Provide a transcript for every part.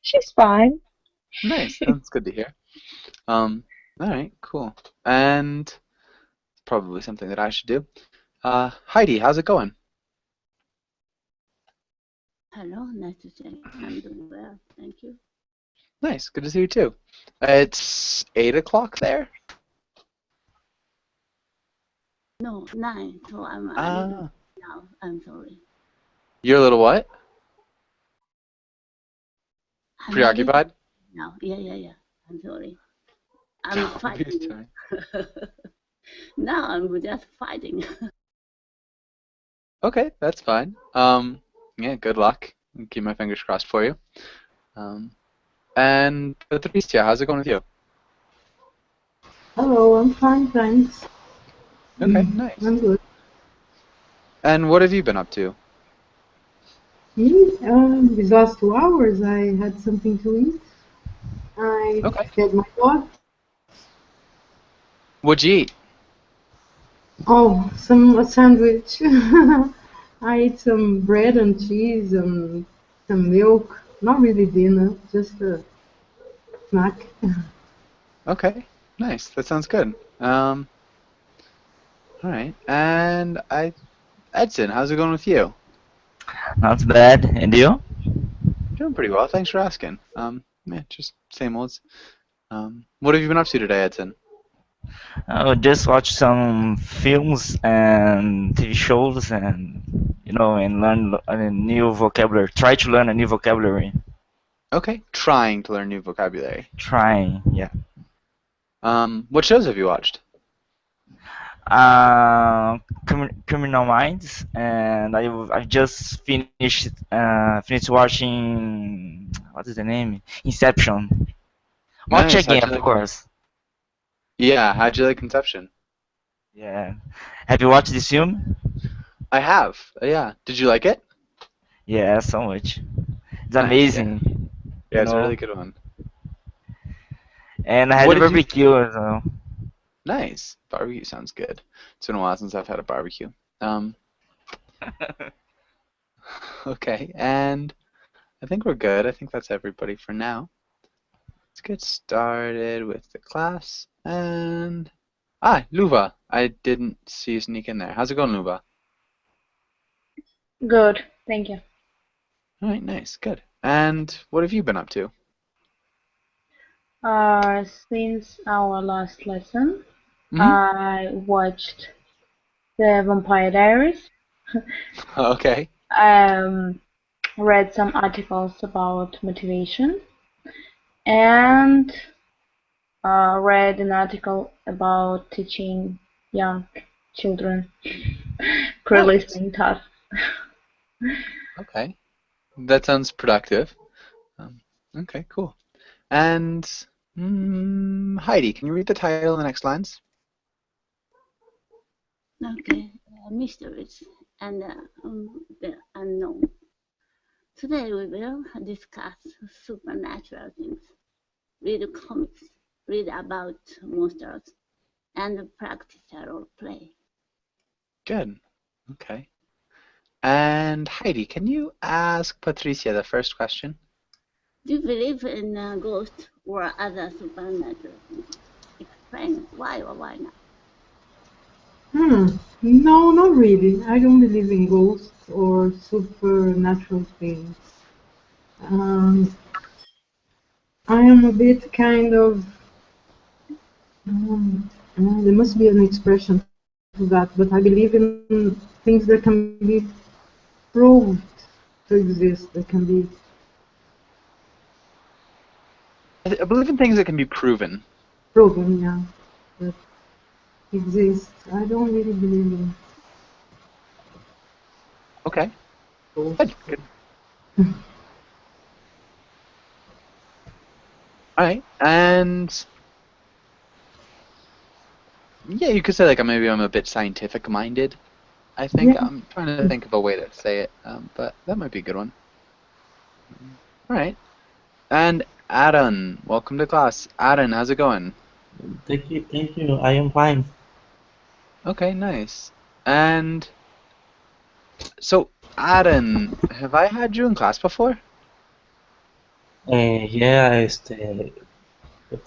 She's fine. Nice. That's good to hear. All right, cool. And probably something that I should do. Heidi, how's it going? Hello, nice to see you. I'm doing well, thank you. Nice. Good to see you too. It's 8 o'clock there. No, 9, so I'm a little Ah, now. I'm sorry. you're a little what? I'm a little Preoccupied? now. Yeah. I'm sorry. I'm Don't be fighting. sorry. Now I'm just fighting. Okay, that's fine. Yeah, good luck. Keep my fingers crossed for you. Um, and Patricia, how's it going with you? Hello, I'm fine, thanks. Okay, nice. I'm good. And what have you been up to? Me, these last 2 hours, I had something to eat. I Okay. fed my dog. What'd you eat? Oh, a sandwich. I ate some bread and cheese and some milk. Not really dinner, just a snack. Okay, nice. That sounds good. All right. And Edson, how's it going with you? Not bad. And you? Doing pretty well. Thanks for asking. Yeah, just same olds. What have you been up to today, Edson? Just watch some films and TV shows and and learn a new vocabulary. Try to learn a new vocabulary. Okay, trying to learn new vocabulary. Trying, yeah. What shows have you watched? Criminal Minds, and I just finished watching what is the name? Inception. Watch Nice. again, How'd you of like? course. Yeah, how'd you like Conception? Yeah. Have you watched this film? I have. Yeah. Did you like it? Yeah, so much. It's Nice. Yeah. amazing, you Yeah, it's a really know. good one. And I had What a did you think? barbecue as well. Nice. Barbecue sounds good. It's been a while since I've had a barbecue. Um, okay, and I think we're good. I think that's everybody for now. Let's get started with the class. And Luva. I didn't see you sneak in there. How's it going, Luva? Good, thank you. All right, nice, good. And what have you been up to? Since our last lesson, Mm-hmm. I watched The Vampire Diaries, Okay. um, read some articles about motivation, and read an article about teaching young children Nice. pre-listening tasks. Okay. That sounds productive. Um, okay, cool. And Heidi, can you read the title and the next lines? Okay, mysteries and the unknown. Today we will discuss supernatural things. Read comics, read about monsters, and practice role play. Good. Okay. And Heidi, can you ask Patricia the first question? Do you believe in ghosts or other supernatural things? Explain why or why not. No, not really. I don't believe in ghosts or supernatural things. Um, I am a bit kind of there must be an expression to that, but I believe in things that can be proved to exist, that can be I believe in things that can be proven. proven, yeah, that exist. I don't really believe in Okay. ghosts. Good. Good. All right. And yeah, you could say like maybe I'm a bit scientific minded. I think Yeah, I'm trying to think of a way to say it, but that might be a good one. All right. And Aaron, welcome to class. Aaron, how's it going? Thank you, thank you. I am fine. Okay, nice. And so, Aaron, have I had you in class before? Yeah,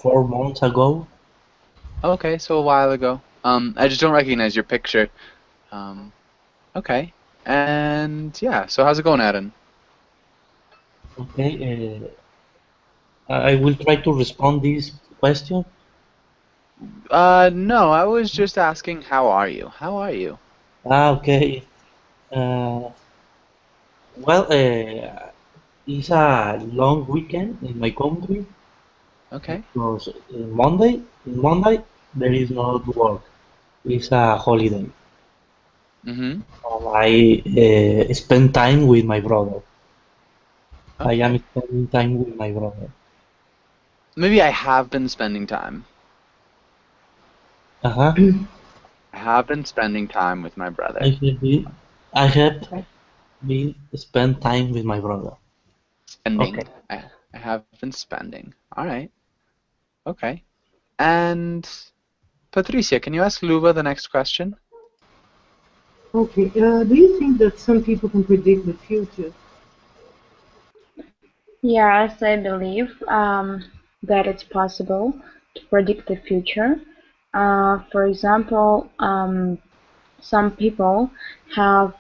4 months ago. Okay, so a while ago. I just don't recognize your picture. Um, okay. And yeah, so how's it going, Aaron? Okay, I will try to respond this question. No, I was just asking, how are you? How are you? Okay. Uh, well, it's a long weekend in my country Okay. because in Monday there is no work. It's a holiday. Mm-hmm. I spend time with my brother. I am Okay. spending time with my brother. Maybe I have been spending time. Uh-huh. I have been spending time with my I brother. have been, I have Okay. been spend time with my brother. Okay. Spending. I have been spending. All right. Okay. And Patricia, can you ask Luba the next question? Okay. Do you think that some people can predict the future? Yes, I believe that it's possible to predict the future. For example, some people have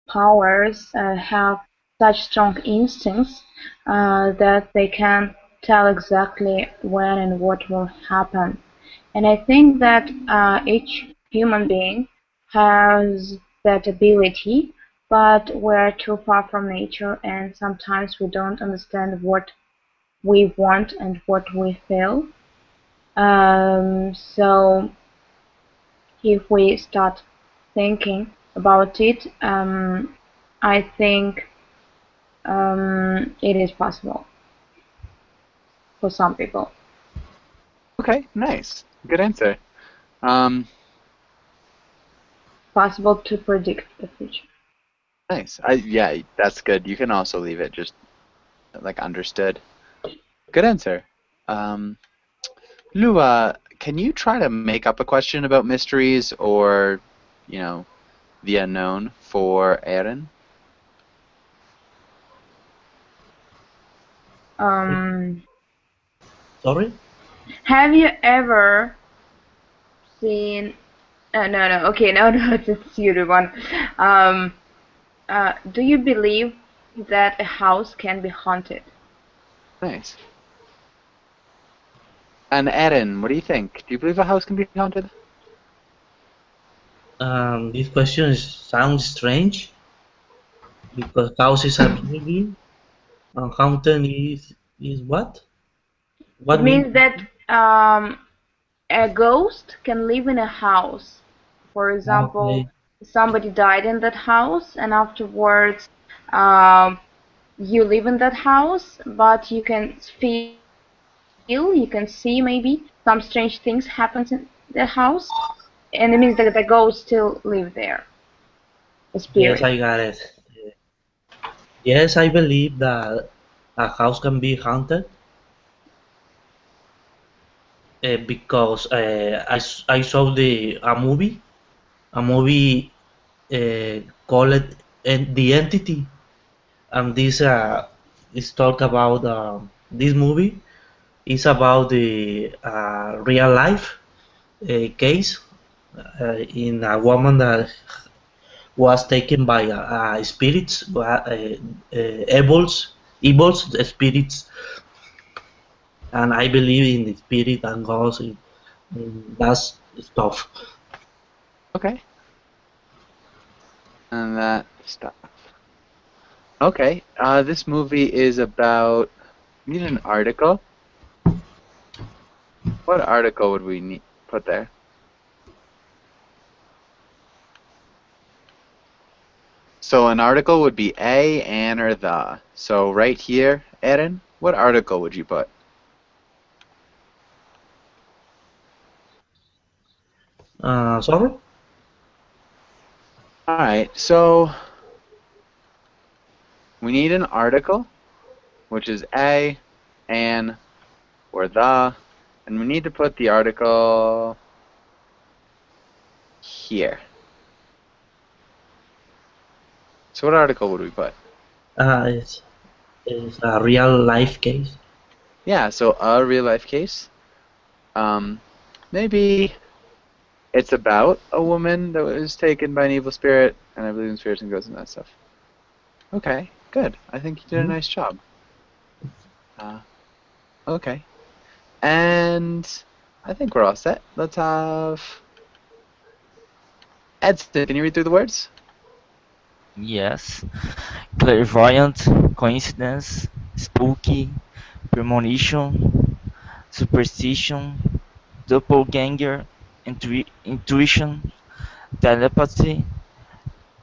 powers, have such strong instincts that they can tell exactly when and what will happen. And I think that each human being has that ability, but we're too far from nature, and sometimes we don't understand what we want and what we feel. So if we start thinking about it, I think it is possible for some people. Okay, nice. Good answer. Um, Possible to predict the future. nice. Yeah, that's good. You can also leave it just like understood. Good answer. Um, Lua, can you try to make up a question about mysteries or, you know, the unknown for Aaron? Um, Sorry? have you ever seen? No, no. Okay, no, no. It's you, the one. Um, do you believe that a house can be haunted? Nice. And Aaron, what do you think? Do you believe a house can be haunted? This question sounds strange because houses are building and haunted is what? It What means? means that a ghost can live in a house. For example, Okay. somebody died in that house, and afterwards, um, you live in that house, but you can feel, you can see maybe some strange things happen in the house, and it means that the ghost still live there, the Yes, spirit. I got it. Yes, I believe that a house can be haunted because I saw a movie called The Entity, and this is talk about this movie is about the real life case in a woman that was taken by spirits, evils spirits, and I believe in the spirit and ghosts in that stuff. Okay. And that stuff. Okay. This movie is about. We need an article. What article would we need put there? So an article would be a, an, or the. So right here, Aaron, what article would you put? Sorry? All right. So we need an article, which is a, an, or the, and we need to put the article here. So what article would we put? Yes. is a real life case. Yeah, so a real life case. Maybe it's about a woman that was taken by an evil spirit, and I believe in spirits and ghosts and that stuff. Okay, good. I think you did a nice job. Okay. And I think we're all set. Let's have Edson. Can you read through the words? Yes. Clairvoyant, coincidence, spooky, premonition, superstition, doppelganger, intuition, telepathy,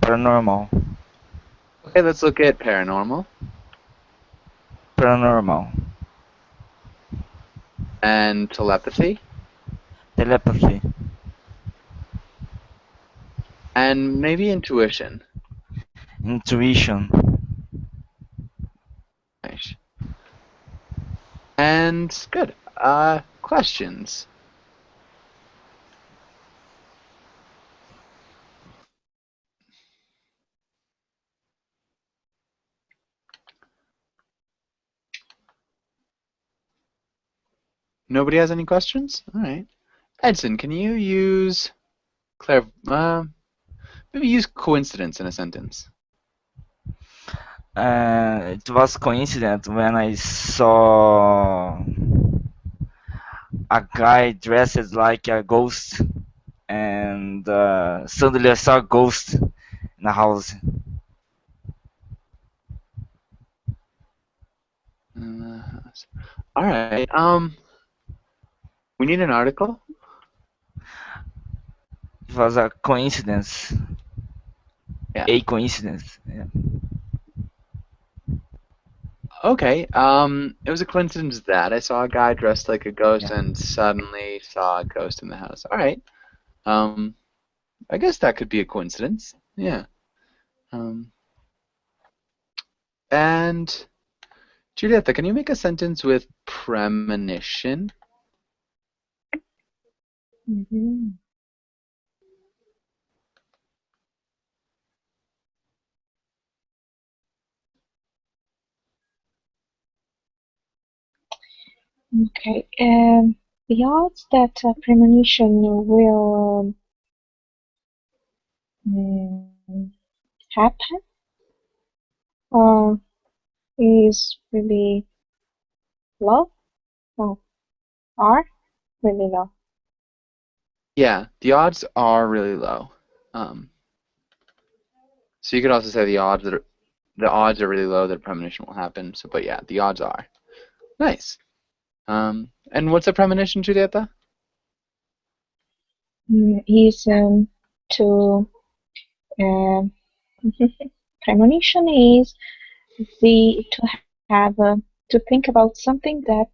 paranormal. Okay, let's look at paranormal Paranormal. and telepathy Telepathy. and maybe intuition. Intuition. Nice. And good. Questions? Nobody has any questions? All right. Edson, can you use maybe use coincidence in a sentence? It was coincident when I saw a guy dressed like a ghost, and suddenly I saw a ghost in the house. All right. We need an article. It was a coincidence. Yeah. A coincidence. Yeah. Okay. It was a coincidence that I saw a guy dressed like a ghost Yeah. and suddenly saw a ghost in the house. All right. I guess that could be a coincidence. Yeah. And Julieta, can you make a sentence with premonition? Mhm. Okay. The odds that premonition will happen uh, is really low. Oh, are really low. Yeah, the odds are really low. So you could also say the odds are really low that a premonition will happen. So, but yeah, the odds are. Nice. And what's a premonition, Julieta? Is to um, premonition is the to have to think about something that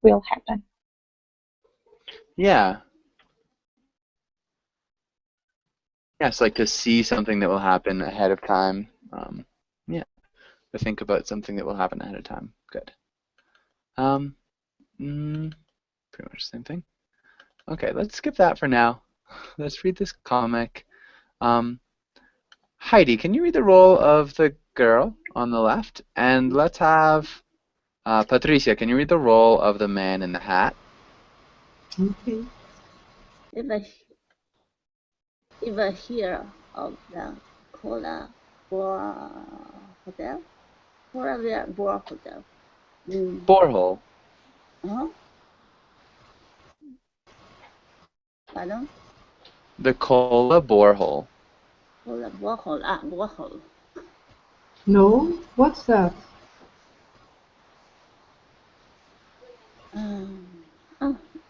will happen. Yeah. Yes, like to see something that will happen ahead of time. Yeah, to think about something that will happen ahead of time. Good. Um, pretty much the same thing. Okay, let's skip that for now. Let's read this comic. Heidi, can you read the role of the girl on the left? And let's have Patricia, can you read the role of the man in the hat? Okay. If I hear of the Cola Boa Hotel, Cola Boa Hotel. Borehole. Huh? Pardon? The Cola borehole. Cola Borehole. Borehole. No? What's that?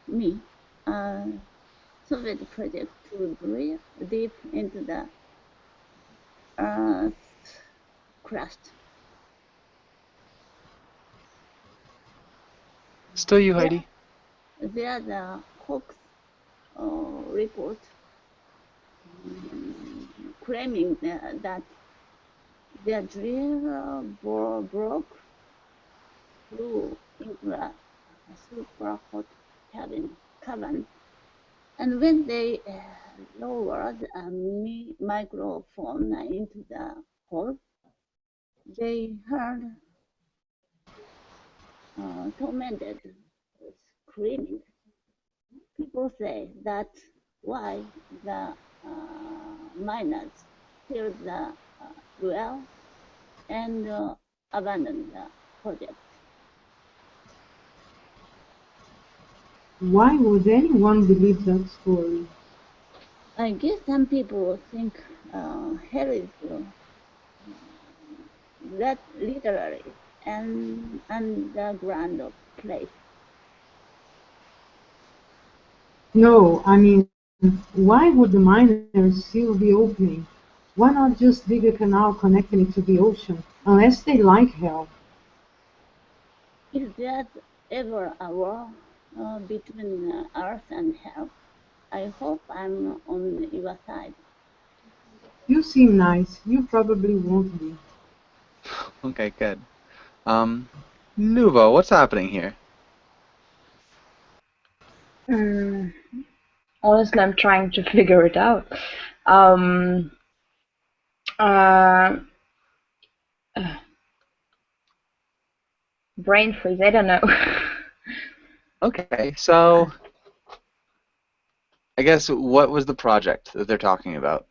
Me. Soviet project to drill deep into the Earth crust. Still you, Heidi. There the Cox report claiming that their drill broke through into a super hot cavern. And when they lowered a microphone into the hole, they heard tormented, screaming. People say that's why the miners filled the well and abandoned the project. Why would anyone believe that story? I guess some people think hell is that literally an underground place. No, I mean, why would the miners seal the opening? Why not just dig a canal connecting it to the ocean? Unless they like hell. If there's ever a war between Earth and hell, I hope I'm on your side. You seem nice. You probably won't be. Okay, good. Luva, what's happening here? Mm, honestly, I'm trying to figure it out. Um, uh, brain freeze. I don't know. Okay, so I guess what was the project that they're talking about?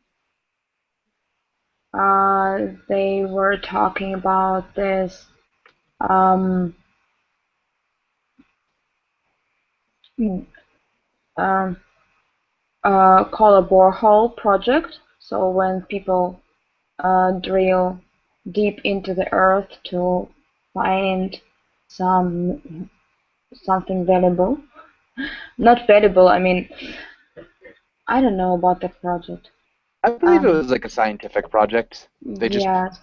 They were talking about this um, mm, um, called a borehole project. So when people drill deep into the earth to find something valuable. Not valuable. I mean, I don't know about that project. I believe it was like a scientific project. They just Yes.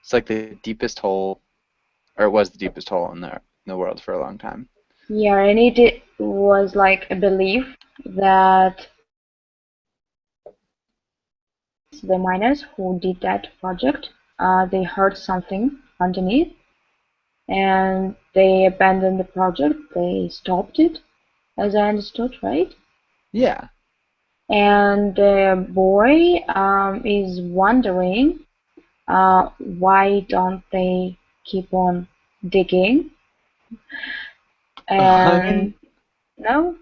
it's like the deepest hole, or it was the deepest hole in the world for a long time. Yeah, and it was like a belief that the miners who did that project, they heard something underneath, and they abandoned the project. They stopped it, as I understood, right? Yeah. And the boy is wondering why don't they keep on digging? I And mean, no,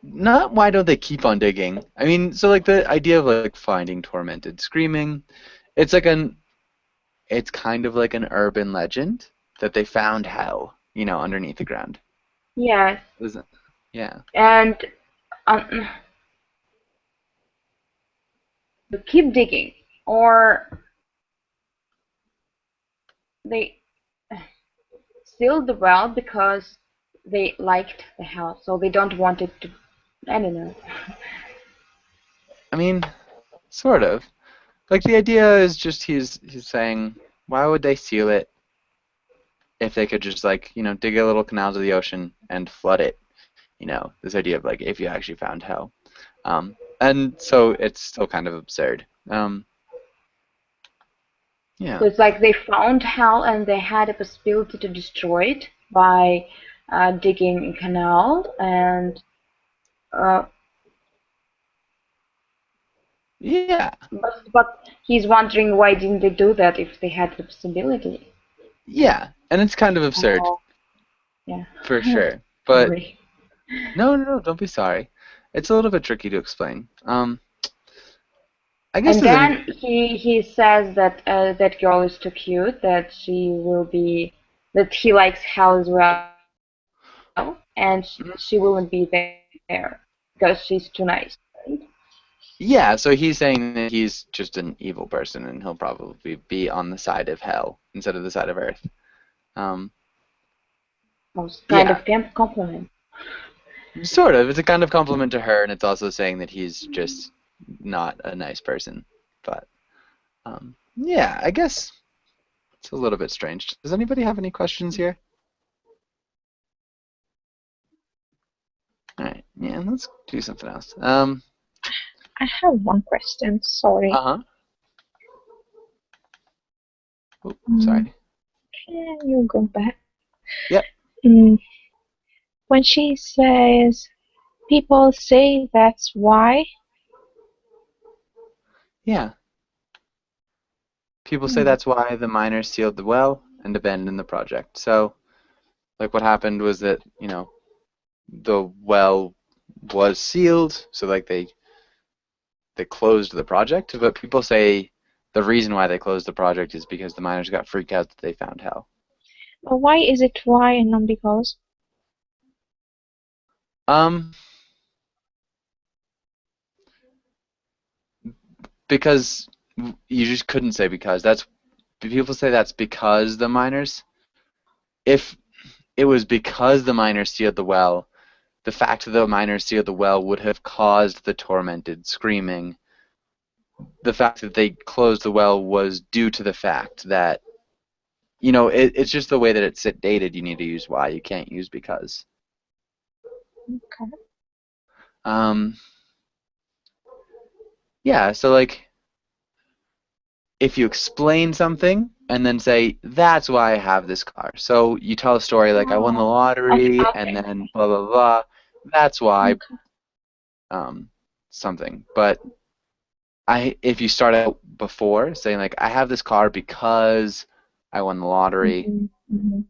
not why don't they keep on digging? I mean, so like the idea of like finding tormented screaming, it's like it's kind of like an urban legend that they found hell, underneath the ground. yes, Isn't? Yeah. and um, keep digging, or they sealed the well because they liked the house, so they don't want it to. I don't know. I mean, sort of. Like the idea is just he's saying, why would they seal it if they could just like, dig a little canal to the ocean and flood it? This idea of like if you actually found hell. And so it's still kind of absurd. So Yeah. it's like they found hell and they had a possibility to destroy it by digging a canal, and uh, Yeah. but he's wondering why didn't they do that if they had the possibility. Yeah. And it's kind of absurd Oh, yeah. for sure. But Sorry. no, don't be sorry. It's a little bit tricky to explain. I guess And does any then he says that that girl is too cute, that that he likes hell as well, and she wouldn't be there because she's too nice, right? Yeah, so he's saying that he's just an evil person and he'll probably be on the side of hell instead of the side of Earth. Um, Most kind yeah, of compliment. sort of. It's a kind of compliment to her, and it's also saying that he's just not a nice person. But yeah, I guess it's a little bit strange. Does anybody have any questions here? All right, yeah, let's do something else. I have one question. Sorry. Uh-huh. Oh, Mm, sorry. can you go back? Yep. Mm, when she says, people say that's why. Yeah. People say Mm, that's why the miners sealed the well and abandoned the project. So Like what happened was that, the well was sealed, so like they closed the project, but people say the reason why they closed the project is because the miners got freaked out that they found hell. Why is it why and not because? Um, because you just couldn't say because. People say that's because the miners. If it was because the miners sealed the well, the fact that the miners sealed the well would have caused the tormented screaming. The fact that they closed the well was due to the fact that, it's just the way that it's dated. You need to use why. You can't use because. Okay. Yeah, so like if you explain something and then say, that's why I have this car. So you tell a story like I won the Oh, lottery and okay. then blah blah blah. That's why Okay. something. But if you start out before saying like I have this car because I won the lottery, Mhm. Mhm.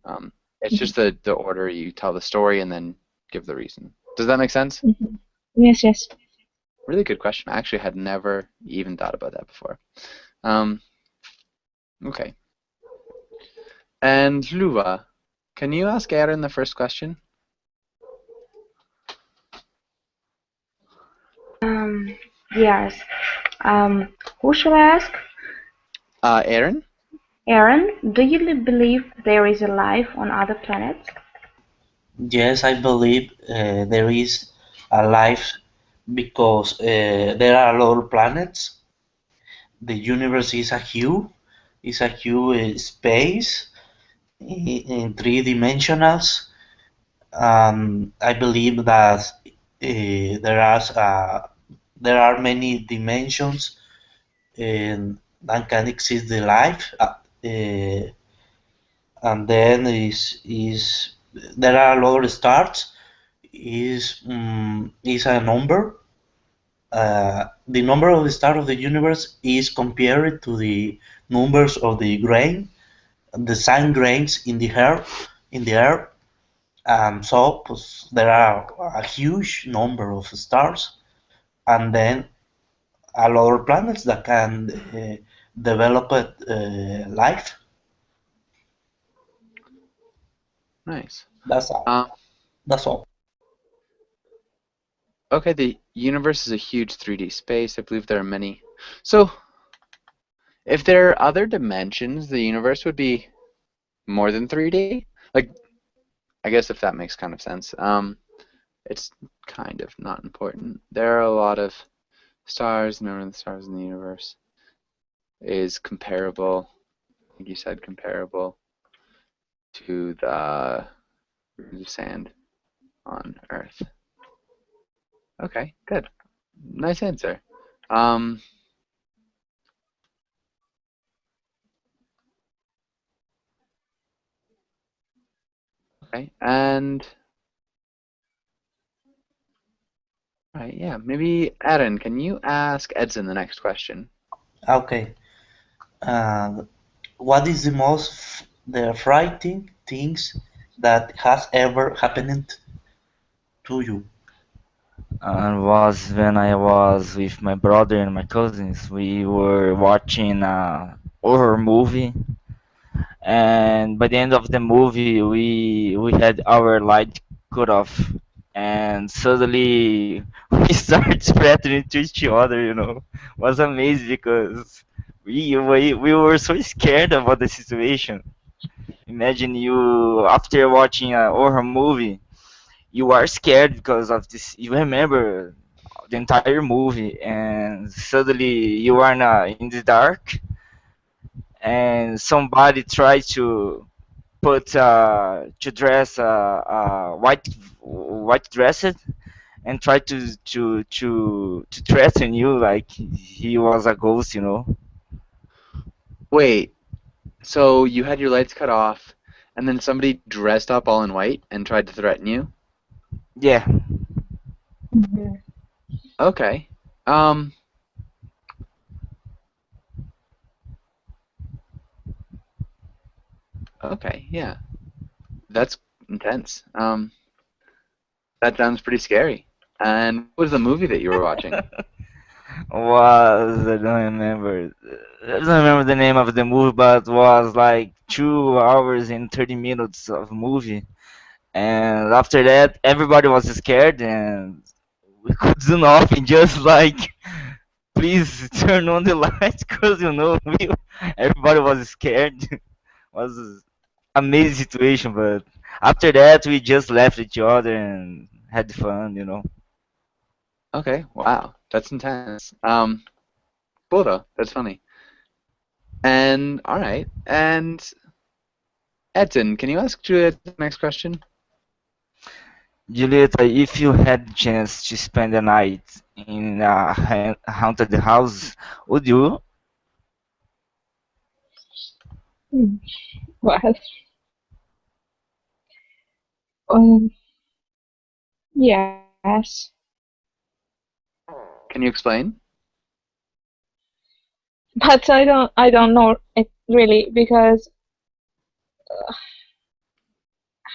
it's just the order you tell the story and then give the reason. Does that make sense? Mhm. Yes. Yes. Really good question. I actually had never even thought about that before. Um, okay. And Luva, can you ask Aaron the first question? Yes. Who shall I ask? Aaron? Aaron, do you believe there is a life on other planets? Yes, I believe there is a life because there are a lot of planets. The universe is a huge space in three dimensionals. I believe that there are many dimensions that can exist the life. And then is there are a lot of stars. Is a number. The number of the stars of the universe is compared to the numbers of the sun grains in the air. So pues, there are a huge number of stars, and then a lot of planets that can develop life. Nice. That's all. Um, That's all. okay, the universe is a huge 3D space. I believe there are many. So, if there are other dimensions, the universe would be more than 3D? Like, I guess if that makes kind of sense. It's kind of not important. There are a lot of stars. Number of the stars in the universe is comparable. I think you said comparable to the grains of sand on Earth. Okay, good. Nice answer. Um, okay, and right, yeah, maybe Aaron, can you ask Edson the next question? Okay. Uh, what is the frightening things that has ever happened to you? And was when I was with my brother and my cousins. We were watching a horror movie, and by the end of the movie, we had our light cut off, and suddenly we started threatening to each other. Was amazing because we were so scared about the situation. Imagine you after watching a horror movie, you are scared because of this. You remember the entire movie, and suddenly you are in the dark, and somebody try to put to dress white dress and try to threaten you like he was a ghost. Wait, so you had your lights cut off, and then somebody dressed up all in white and tried to threaten you? Yeah. Mhm. Okay. Um, okay, yeah. That's intense. That sounds pretty scary. And what was the movie that you were watching? Was I don't remember. I don't remember the name of the movie, but was like 2 hours and 30 minutes of movie. And after that, everybody was scared, and we could do nothing. Just like, please turn on the lights, cause everybody was scared. Was amazing situation, but after that, we just left each other and had fun. Okay, wow, that's intense. Cool though. That's funny. And all right. And Edson, can you ask Juliet the next question? Julieta, if you had the chance to spend a night in a haunted house, would you? Hmm. Well, um, yes, Can you explain? but I don't know it really because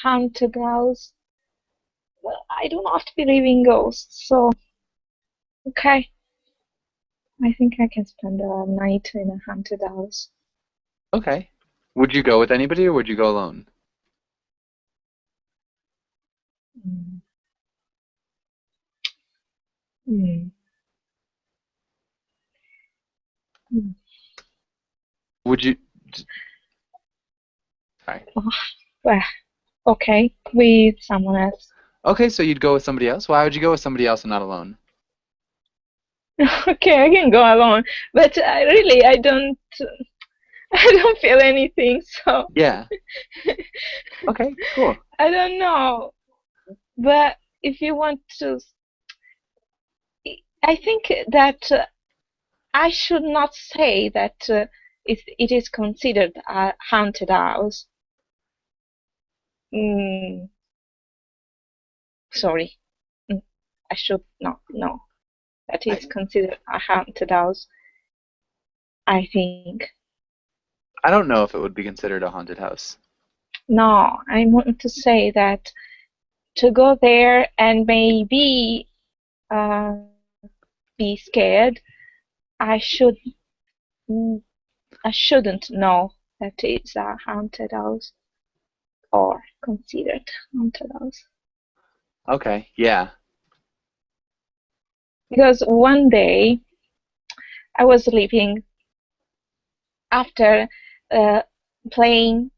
haunted house. Well, I do not believe in ghosts, so okay. I think I can spend a night in a haunted house. Okay. Would you go with anybody or would you go alone? Mm. Mm. Mm. Would you? Sorry. Oh, well, okay, with someone else. Okay, so you'd go with somebody else. Why would you go with somebody else and not alone? Okay, I can go alone, but I don't I don't feel anything, so Yeah. Okay. Cool. I don't know. But if you want to, I think that I should not say that it is considered a haunted house. Mm, sorry, Mm, I should not know that I it's considered a haunted house. I think. I don't know if it would be considered a haunted house. No, I want to say that to go there and maybe uh, be scared, I should mm, I shouldn't know that it's a haunted house or considered haunted house. Okay. Yeah. Because one day I was sleeping after uh, playing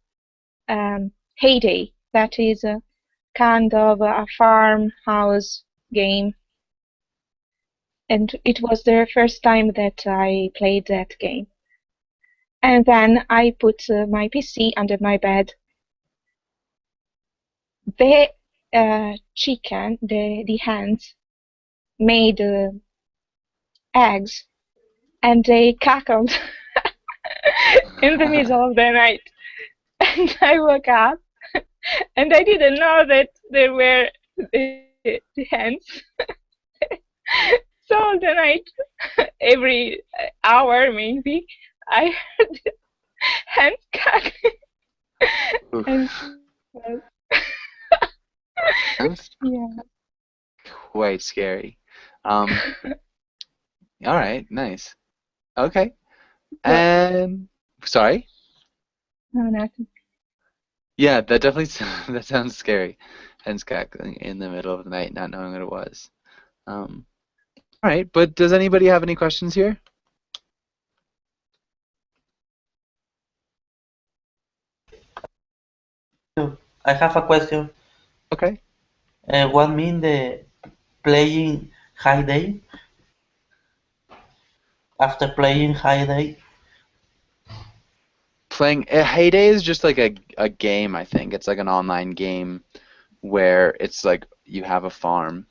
Heyday, that is a kind of a farmhouse game, and it was the first time that I played that game. And then I put my PC under my bed. The chicken, the hens, made eggs, and they cackled in the middle of the night. And I woke up, and I didn't know that there were the hens. So the night, every hour maybe, I heard hens cackling. Oof. And Sounds yeah. quite scary. Um. All right. Nice. Okay. What? And sorry. No, nothing. Yeah, that definitely that sounds scary. Hens cackling in the middle of the night, not knowing what it was. All right, but does anybody have any questions here? I have a question. Okay. What mean the playing high day? After playing high day? Playing Heyday is just like a game, I think. It's like an online game where it's like you have a farm.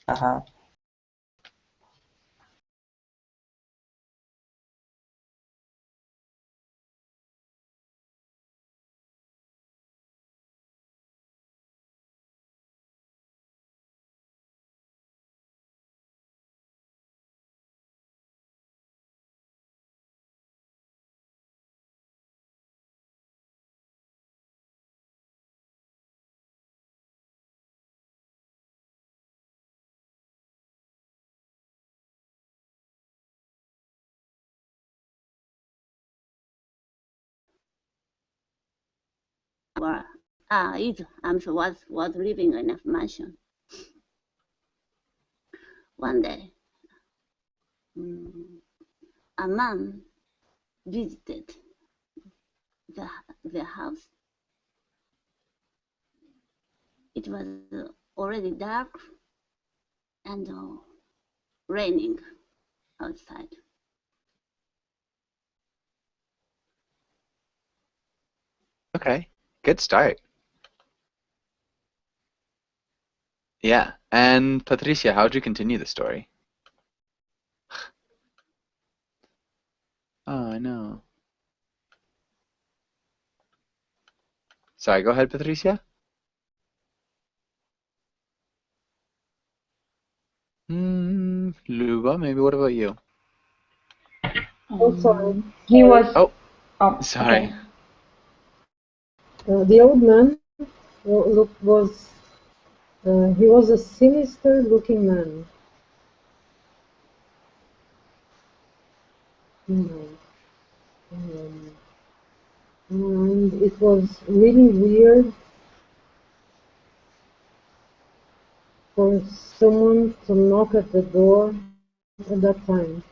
Uh-huh. was living in a mansion. One day, a man visited the house. It was already dark and raining outside. Okay, good start. Yeah, and Patricia, how would you continue the story? Oh, I know. Sorry, go ahead, Patricia. Luba, maybe what about you? Oh, sorry. He was. Oh, Oh, sorry. okay. The old man he was a sinister-looking man. Mm. And it was really weird for someone to knock at the door at that time.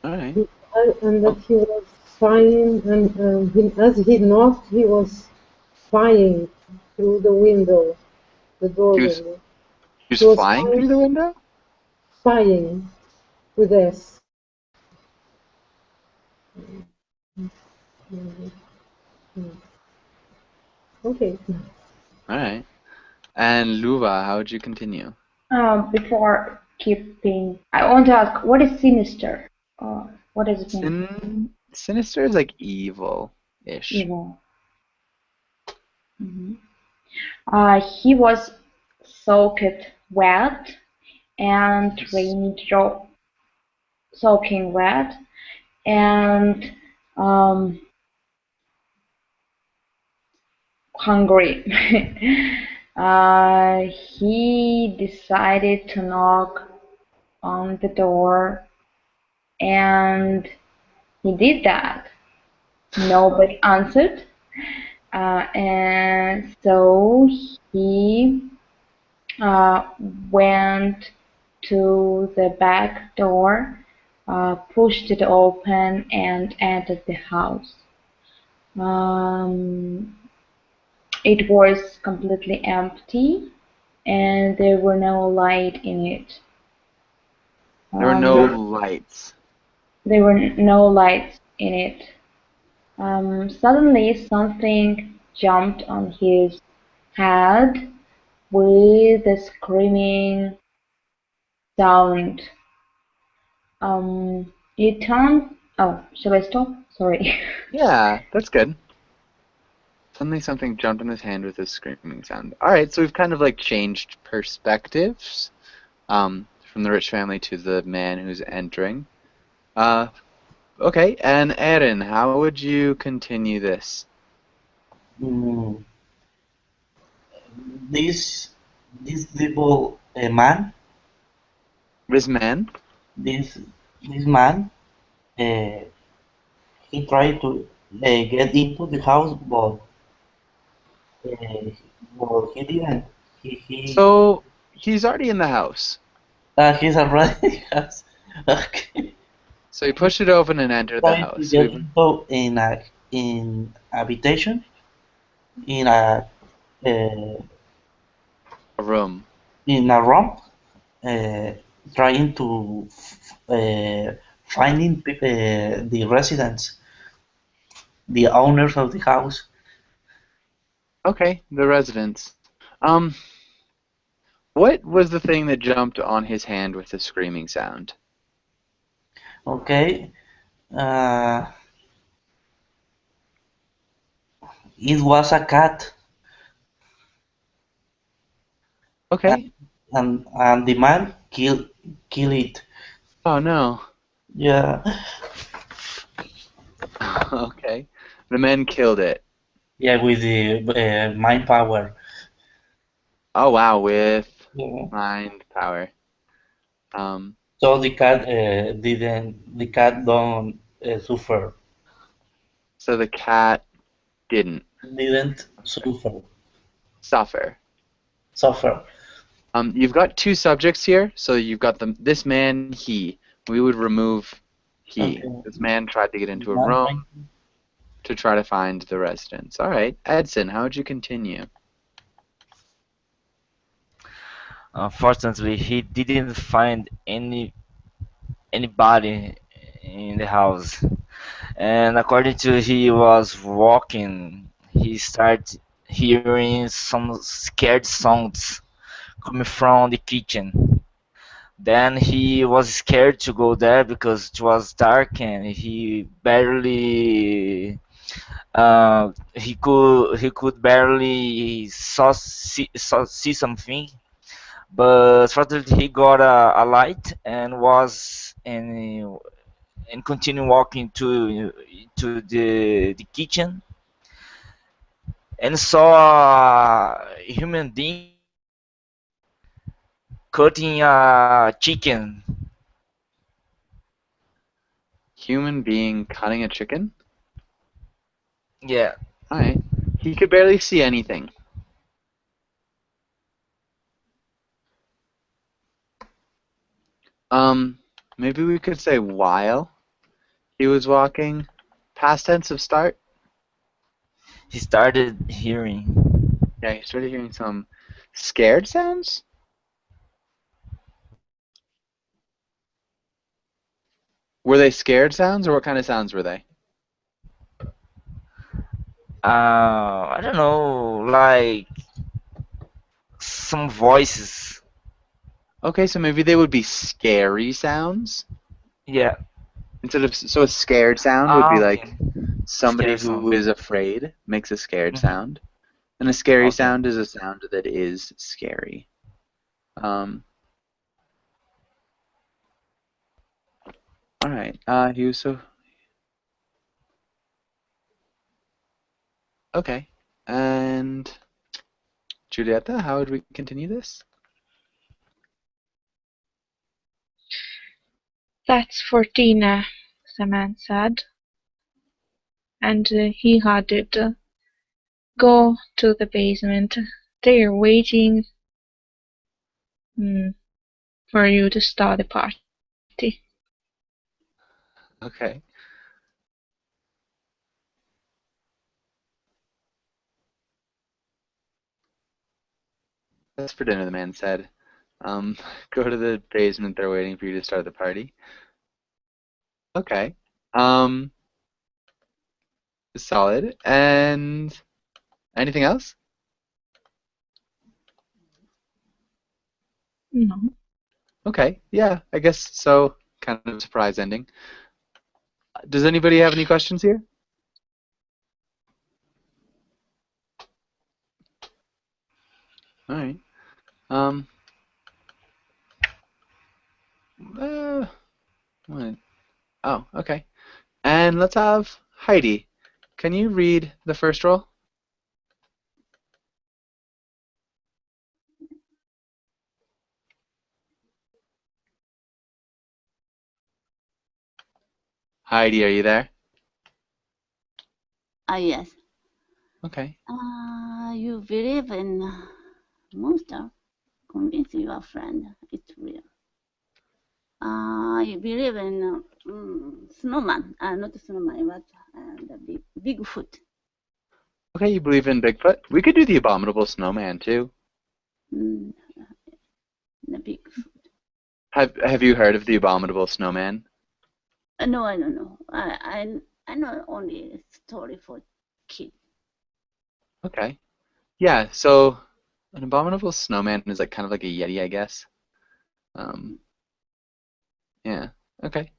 All right. And that he was spying, and as he knocked, he was spying through the window, the door He was window. he was He was flying through the window? spying with S. Okay. All right. And Luba, how would you continue? Before keeping, I want to ask, what is sinister? What does it mean? Sinister is like evil-ish. Evil. He was soaked wet and rained soaking wet and hungry. He decided to knock on the door, and he did that. Nobody answered, and so he went to the back door, pushed it open, and entered the house. It was completely empty, and there were no light in it. There were no lights. There were no lights in it. Suddenly, something jumped on his head with a screaming sound. It turned. Oh, shall I stop? Sorry. Yeah, that's good. Suddenly something jumped on his hand with a screaming sound. All right, so we've kind of like changed perspectives from the rich family to the man who's entering. Okay, and Erin, how would you continue this? Mm, this little man, This man? this man, uh, he tried to get into the house, but he didn't. So he's already in the house. He's already has. Okay. So he pushed it open and entered the Trying to house. get into in habitation in uh, A room. in a room, trying to finding the residents, the owners of the house. Okay, the residents. What was the thing that jumped on his hand with the screaming sound? Okay, it was a cat, Okay. and the man kill it. Oh no. Yeah, Okay. The men killed it. yeah, with the mind power. Oh wow, with Yeah. mind power. So the cat the cat don't suffer. So the cat didn't Didn't suffer. suffer. Suffer. You've got two subjects here, so you've got this man, he. We would remove he. Okay. This man tried to get into a Man room drinking. to try to find the residence. All right, Edson, how would you continue? Unfortunately, he didn't find anybody in the house. And according to he was walking, he started hearing some scared sounds coming from the kitchen. Then he was scared to go there because it was dark and he barely he could barely see something. But fortunately he got a light and was and continued walking to the kitchen and saw a human being cutting a chicken. Human being cutting a chicken? Yeah. All right. He could barely see anything. Maybe we could say while he was walking. Past tense of start. He started hearing. Yeah, he started hearing some scared sounds. Were they scared sounds, or what kind of sounds were they? I don't know, like some voices. Okay, so maybe they would be scary sounds. Yeah. Instead of so a scared sound would be like Okay. somebody Scared who sound. is afraid makes a scared Mhm. sound, and a scary Okay. sound is a sound that is scary. Um, all right. He was so okay. And Julieta, how would we continue this? That's for dinner, the man said, and he had it. Go to the basement. They're waiting for you to start the party. Okay. That's for dinner, the man said. Go to the basement. They're waiting for you to start the party. Okay. Um, solid. And anything else? No. Okay. Yeah, I guess so. Kind of a surprise ending. Does anybody have any questions here? All right. Um, what? Oh, okay. And let's have Heidi. Can you read the first roll? Heidi, are you there? Yes. Okay. You believe in monster? Convince your friend it's real. You believe in snowman? Not snowman, but the Bigfoot. Okay, you believe in Bigfoot? We could do the abominable snowman too. Mm, the Bigfoot. Have you heard of the abominable snowman? No, I don't know. I know only story for kids. Okay. Yeah, so an abominable snowman is like kind of like a yeti, I guess. Um, yeah. Okay.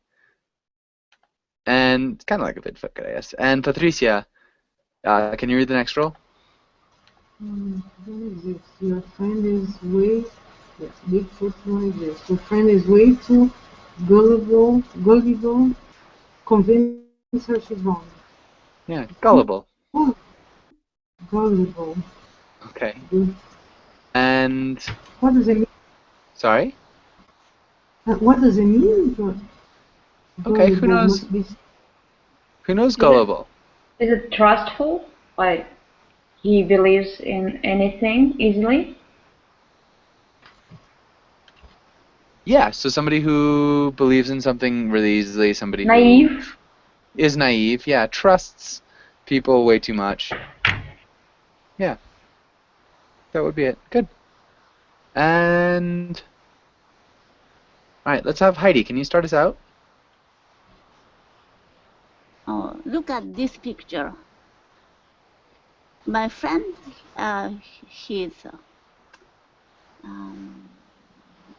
And it's kind of like a Bigfoot, I guess. And Patricia, can you read the next roll? What is it? Your friend is way. Yes, Bigfoot one is this. Your friend is way too gullible. Convince her she's wrong. Yeah, gullible. Oh, gullible. Okay. Good. And What does it mean? sorry? What does it mean? Okay, who Gullible knows? must be. Who knows Is it gullible? is it trustful? Like he believes in anything easily? Yeah, so somebody who believes in something really easily, somebody who Naive? is naive, yeah, trusts people way too much. Yeah, that would be it. Good. And all right, let's have Heidi. Can you start us out? Oh, look at this picture. My friend, he's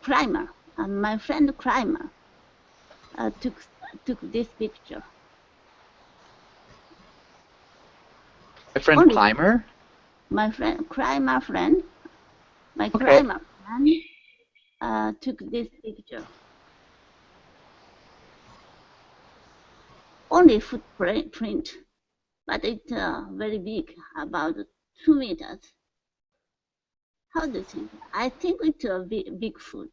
Kramer. My friend Kramer took this picture. My friend Only Clymer? my friend Kramer friend, my Okay. Kramer friend took this picture. Only footprint, but it's very big, about 2 meters. How do you think? I think it's a Bigfoot.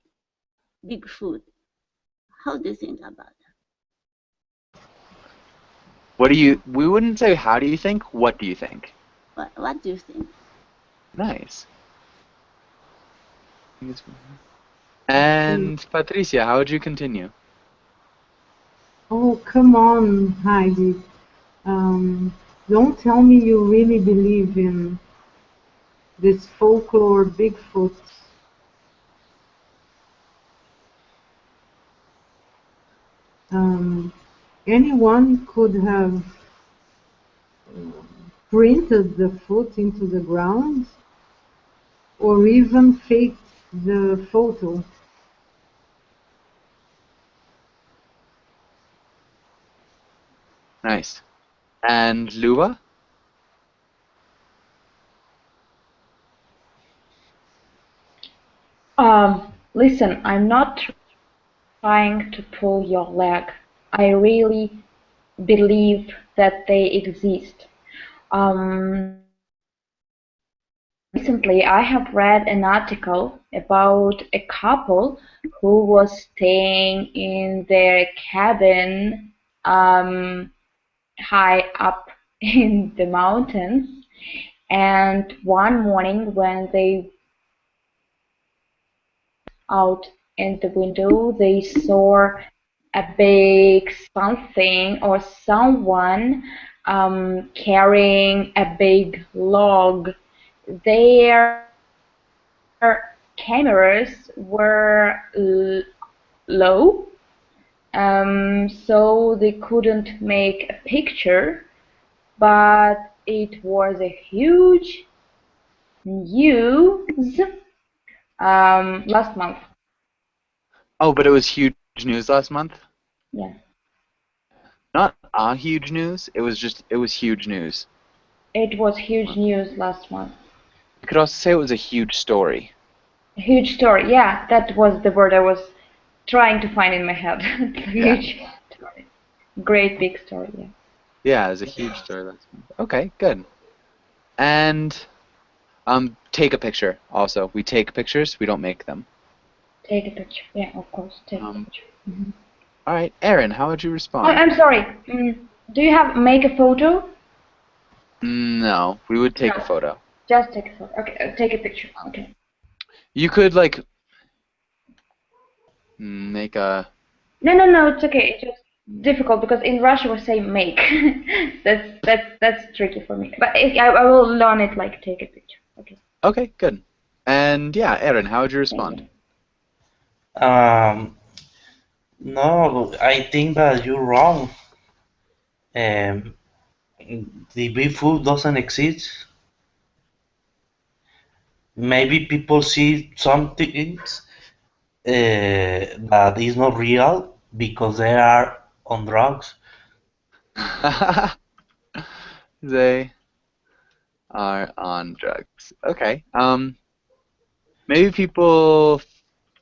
Bigfoot. How do you think about that? What do you? We wouldn't say how do you think. What do you think? What do you think? Nice. And Patricia, how would you continue? Oh, come on, Heidi. Don't tell me you really believe in this folklore Bigfoot. Anyone could have printed the foot into the ground or even faked the photo. Nice. And Luva? Listen, I'm not trying to pull your leg. I really believe that they exist. Recently, I have read an article about a couple who was staying in their cabin high up in the mountains, and one morning when they out in the window, they saw a big something or someone carrying a big log. Their cameras were low, so they couldn't make a picture, but it was a huge news last month. Oh, but it was huge news last month? Yeah. Not a huge news. It was huge news. It was huge news last month. You could also say it was a huge story. A huge story. Yeah, that was the word I was trying to find in my head. Huge story. Great big story, yeah. Yeah, it was a huge story last month. Okay, good. And take a picture also. We take pictures, we don't make them. Take a picture. Yeah, of course. Take a picture. Mm-hmm. All right, Aaron, how would you Oh, respond? I'm sorry. Do you have make a photo? No, we would take a No. photo. Just take a photo. Okay, take a picture. Okay. You could like make a. No, it's okay. It's just difficult because in Russia we say make. that's tricky for me. But I will learn it like take a picture. Okay. Okay, good. And yeah, Aaron, how would you Thank respond? you. No, I think that you're wrong. Um, the Bigfoot doesn't exist. Maybe people see some things that is not real because they are on drugs. They are on drugs. Okay. Maybe people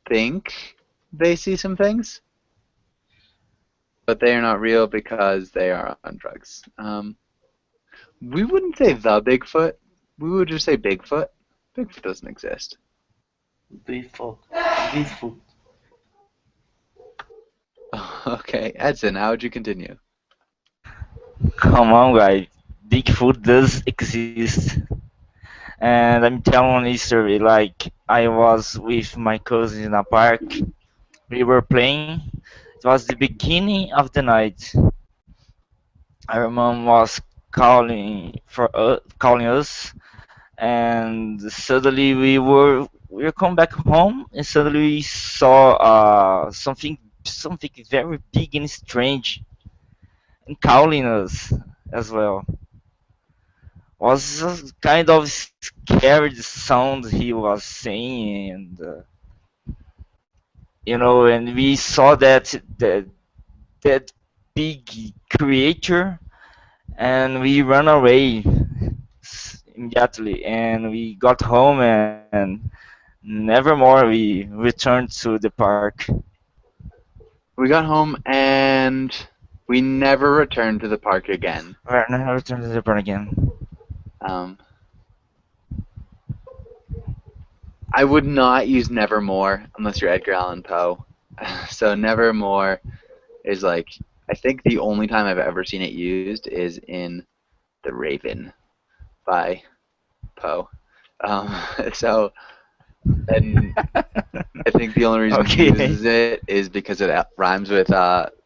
think they see some things, but they are not real because they are on drugs. We wouldn't say the Bigfoot. We would just say Bigfoot. Bigfoot doesn't exist. Bigfoot. Bigfoot. Okay, Edson, how would you continue? Come on, guy. Bigfoot does exist. And I'm telling a story. Like, I was with my cousin in a park. We were playing. It was the beginning of the night. Our mom was calling us, and suddenly we were coming back home, and suddenly we saw something very big and strange, and calling us as well. Was a kind of scary sound he was saying, and and we saw that big creature, and we ran away immediately, and we got home, and never more we returned to the park. We got home and we never returned to the park again. We never returned to the park again. Um, I would not use Nevermore unless you're Edgar Allan Poe. So Nevermore is like, I think the only time I've ever seen it used is in The Raven by Poe. So, and I think the only reason he Okay. uses it is because it rhymes with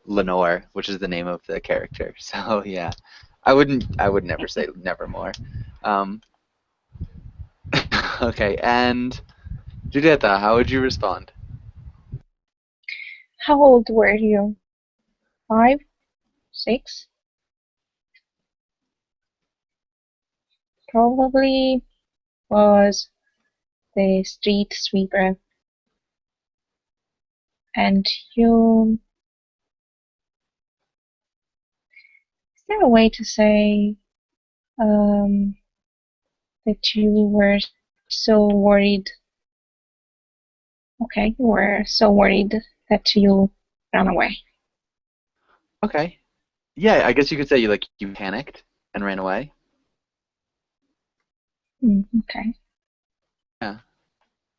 Lenore, which is the name of the character. So yeah, I would never say Nevermore. Um, okay, and Julieta, how would you respond? How old were you? 5, 6? Probably was the street sweeper. And you, is there a way to say that you were so worried? Okay, you were so worried that you ran away. Okay, yeah, I guess you could say you panicked and ran away. Okay. Yeah,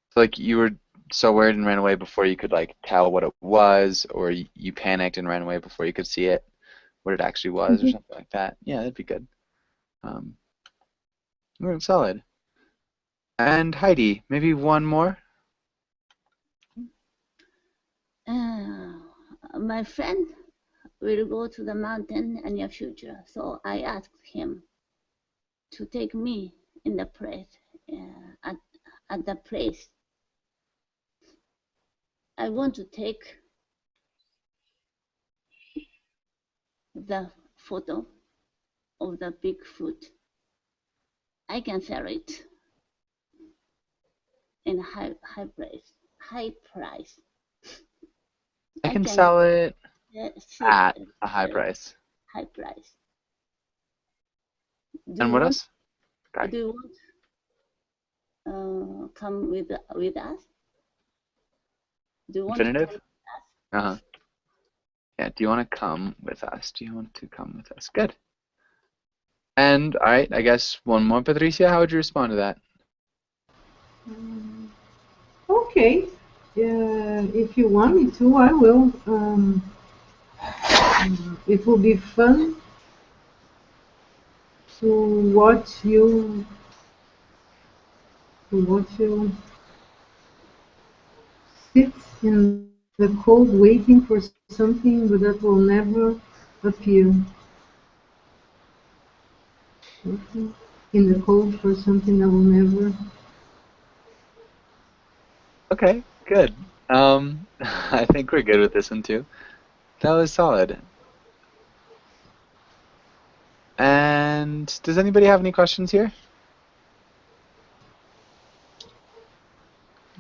so like you were so worried and ran away before you could like tell what it was, or you panicked and ran away before you could see it, what it actually was, or Mhm. something like that. Yeah, that'd be good. Um, Solid. And Heidi, maybe one more. My friend will go to the mountain in the future, so I asked him to take me in the place at the place. I want to take the photo of the Bigfoot. I can sell it in high price. High price. I I can can sell it at sell a high it price. high price. And what else? Do you want come with us? Do you want to come Infinitive? with us? Uh-huh. Yeah, do you want to come with us? Do you want to come with us? Good. And, alright, I guess one more, Patricia. How would you respond to that? Okay. If you want me to, I will. It will be fun to watch you sit in the cold waiting for something that will never appear. Waiting in the cold for something that will never. Okay, good. I think we're good with this one too. That was solid. And does anybody have any questions here?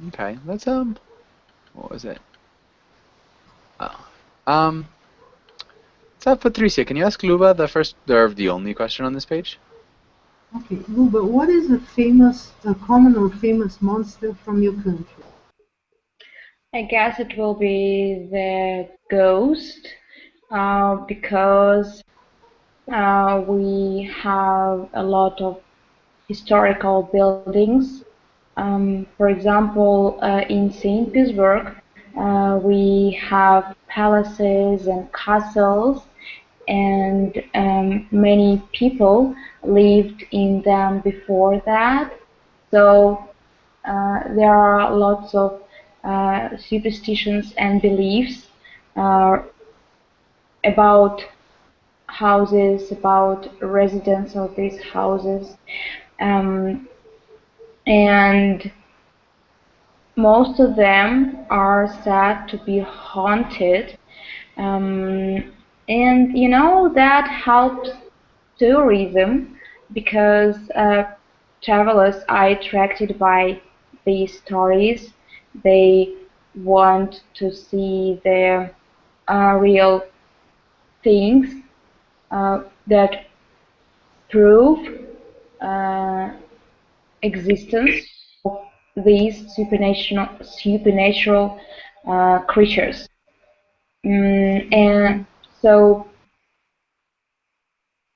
Okay, let's what was it? Oh. Let's have Patricia. Can you ask Luba the first or the only question on this page? Okay, Luba, what is a common or famous monster from your country? I guess it will be the ghost, because we have a lot of historical buildings. For example, in St. Petersburg, we have palaces and castles, and many people lived in them before that. So there are lots of superstitions and beliefs uh, about houses, about residents of these houses, um, and most of them are said to be haunted. Um, and that helps tourism because travelers are attracted by these stories. They want to see the real things that prove uh, existence of these supernatural creatures. And so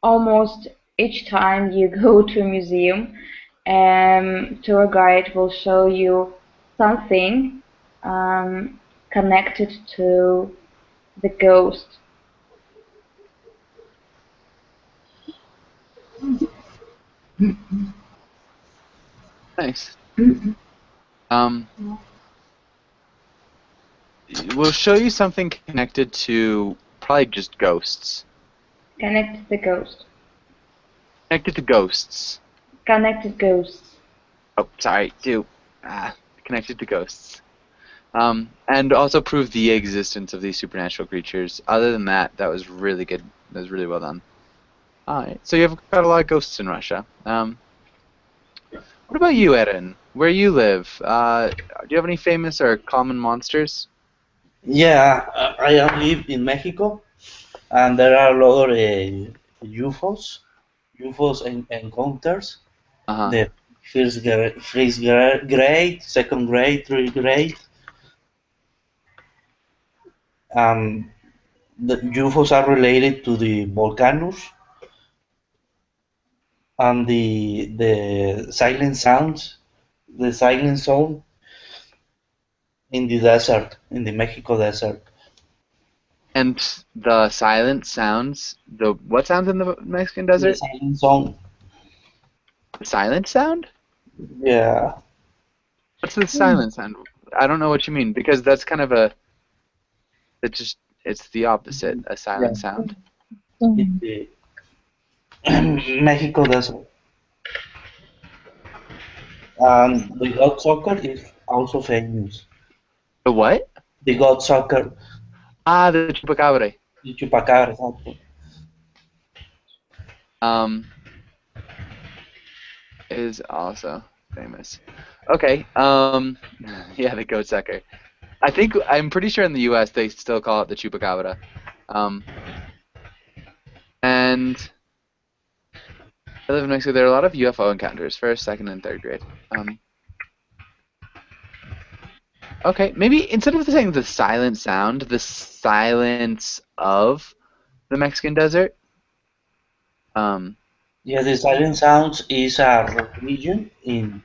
almost each time you go to a museum, tour guide will show you something connected to the ghost. Nice. Um, we'll show you something connected to probably just ghosts. Connected to the ghost. Connected to ghosts. Connected ghosts. Oh, sorry, connected to ghosts. And also prove the existence of these supernatural creatures. Other than that, that was really good. That was really well done. Alright, so you've got a lot of ghosts in Russia. What about you, Erin? Where you live? Do you have any famous or common monsters? Yeah, I live in Mexico, and there are a lot of UFOs and encounters. Uh-huh. The first grade, second grade, third grade. The UFOs are related to the volcanoes and the silent sounds, the silent zone in the desert, in the Mexico desert. And the silent sounds, what sounds in the Mexican The desert? silent zone. The silent sound? Yeah. What's the silent sound? I don't know what you mean, because that's kind of it's the opposite, a silent sound. In the Mexico desert. And the God Soccer is also famous. The what? The God Soccer, Ah, the chupacabra. the Chupacabra, exactly. Is also famous. Okay, yeah, the goat sucker. I'm pretty sure in the U.S. they still call it the chupacabra. And I live in Mexico. There are a lot of UFO encounters, first, second, and third grade. Okay, maybe instead of saying the silent sound, the silence of the Mexican desert. Yeah, the silent sounds is a region in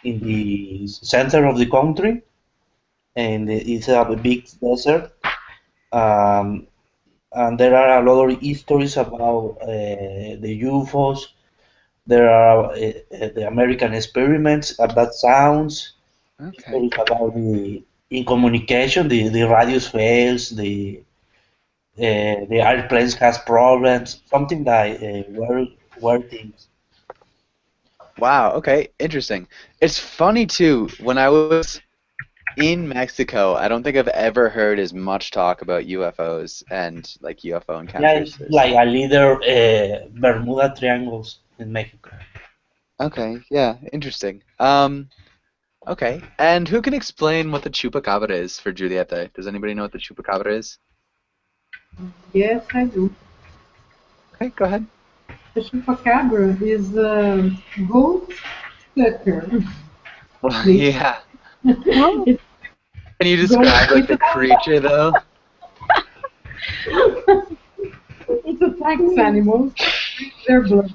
the center of the country, and it's a big desert. Um, and there are a lot of histories about the UFOs. There are the American experiments about sounds, Okay. stories about the in communication, the radios fails, the airplanes has problems, something like weird things. Wow. Okay. Interesting. It's funny too. When I was in Mexico, I don't think I've ever heard as much talk about UFOs and like UFO Yeah, it's encounters. like a leader Bermuda triangles in Mexico. Okay. Yeah. Interesting. Okay. And who can explain what the chupacabra is for Julieta? Does anybody know what the chupacabra is? Yes, I do. Okay. Go ahead. The chupacabra is a goat sucker. Well, yeah. It's Can you goat. describe like the creature though? It attacks animals, drinks their blood.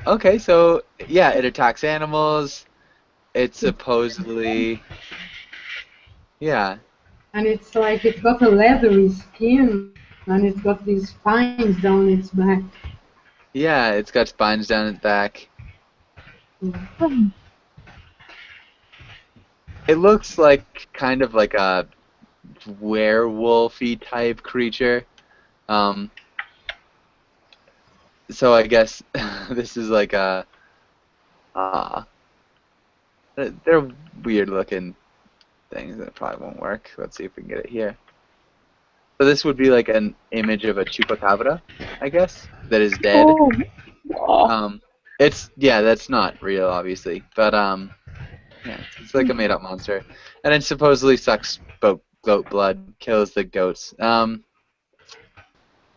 Okay. So yeah, it attacks animals. It's supposedly, yeah, And it's like it's got a leathery skin, and it's got these spines down its back. yeah, it's got spines down its back. Yeah. It looks like kind of like a werewolfy type creature. So I guess this is like a, uh, they're weird looking things that probably won't work. Let's see if we can get it here. So this would be like an image of a chupacabra, I guess, that is dead. Oh, oh. Yeah, that's not real, obviously, but yeah, it's like a made-up monster, and it supposedly sucks goat blood, kills the goats.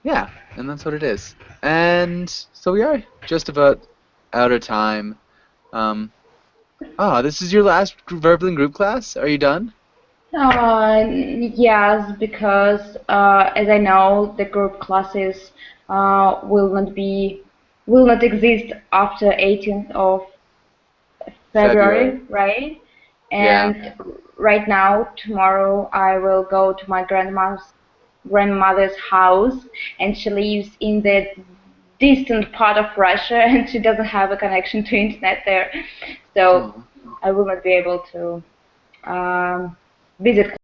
Yeah, and that's what it is. And so we are just about out of time. This is your last Verblin group class? Are you done? Yes, because as I know, the group classes will not exist after 18th of February, February. right? Yeah. And right now, tomorrow, I will go to my grandmother's house, and she lives in the distant part of Russia, and she doesn't have a connection to internet there, so Oh. I will not be able to visit